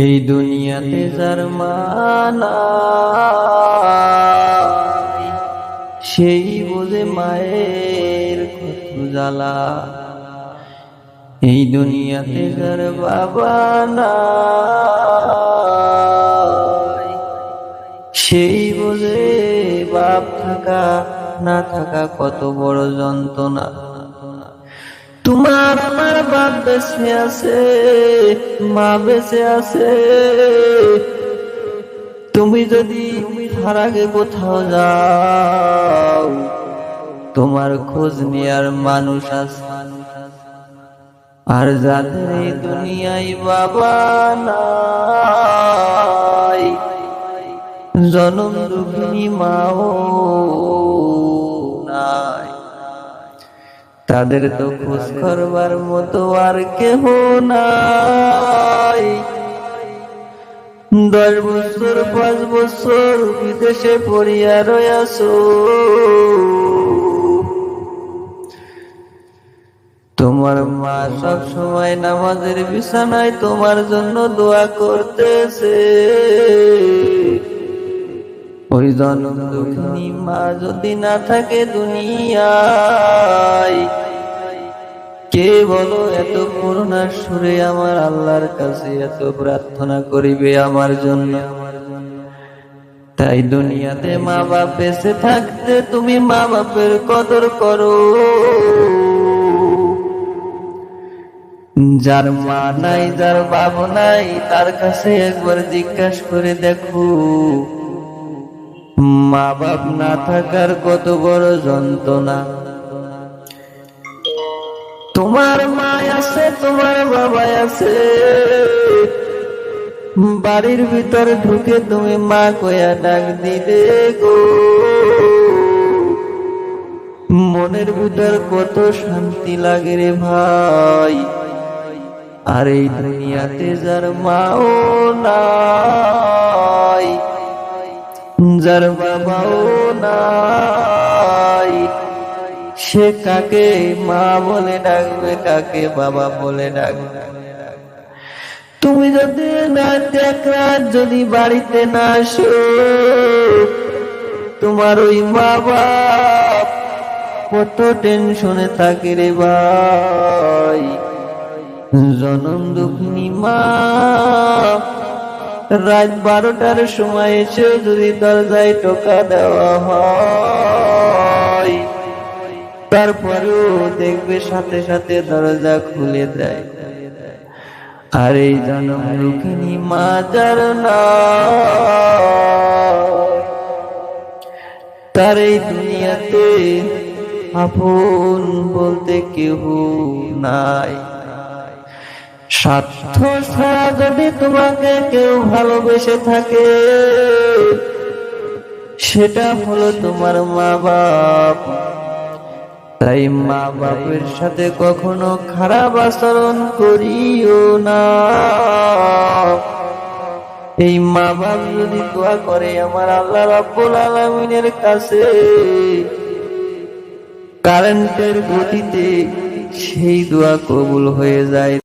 এই দুনিয়াতে যার মানাই সেই বোঝে মায়ের কত জ্বালা। এই দুনিয়াতে যার বাবা নাই সেই বোঝে বাপ থাকা না থাকা কত বড় যন্ত্রণা। তোমার আমার বাপ বেঁচে আছে, মা বেঁচে আছে, তুমি যদি তার আগে কোথাও যাও তোমার খোঁজ নেয়ার মানুষ আছে। আর যাদের এই দুনিয়ায় বাবা নাই, জনম দুঃখিনী মাও নাই, তাদের তো খোঁজ করবার মতো আর কেহ নাই। 10 বছর 5 বছর বিদেশে পড়িয়া রয়াছো, তোমার মা সব সময় নামাজের বিছানায় তোমার জন্য দোয়া করতেছে। ওই জনম দুঃখিনী মা যদি না থাকে দুনিয়ায়, কে বলো এত করুণার সুরে আমার আল্লাহর কাছে এত প্রার্থনা করিবে আমার জন্য? তাই দুনিয়াতে মা বাপ বেঁচে থাকতে তুমি মা বাপের কদর করো। যার মা নাই যার বাবা নাই তার কাছে একবার জিজ্ঞাসা করে দেখো, মা বাপ না থাকার কত বড় যন্ত্রণা। তোমার মা আছে তোমার বাবা আছে, বাড়ির ভিতর ঢুকে তুমি মা কয়া ডাক দিলে গো, মনের ভিতর কত শান্তি লাগে রে ভাই। আর এই দুনিয়াতে যার মাও নাই, যার বাবাও নাই, সে কাকে মা বলে ডাকবে, কাকে বাবা বলে ডাকবে? তুমি যদি এক রাত যদি বাড়িতে না আসো, তোমার ওই মা বাপ কত টেনশনে থাকে রে ভাই। জনম দুঃখিনী মা রাত 12টার সময় এসে যদি দরজায় টোকা দেওয়া হয়, তারপরেও দেখবে সাথে সাথে দরজা খুলে দেয়। আর এই জনম দুঃখিনী মা যার নাই, তার এই দুনিয়াতে আপন বলতে কেউ নাই। স্বার্থ ছাড়া যদি তোমাকে কেউ ভালোবেসে থাকে, সেটা হলো তোমার মা বাপ। তাই মা বাপের সাথে কখনো খারাপ আচরণ করিও না। এই মা বাপ যদি দোয়া করে আমার আল্লাহ রাব্বুল আলামিনের কাছে কারেন্টের গতিতে, সেই দোয়া কবুল হয়ে যায়।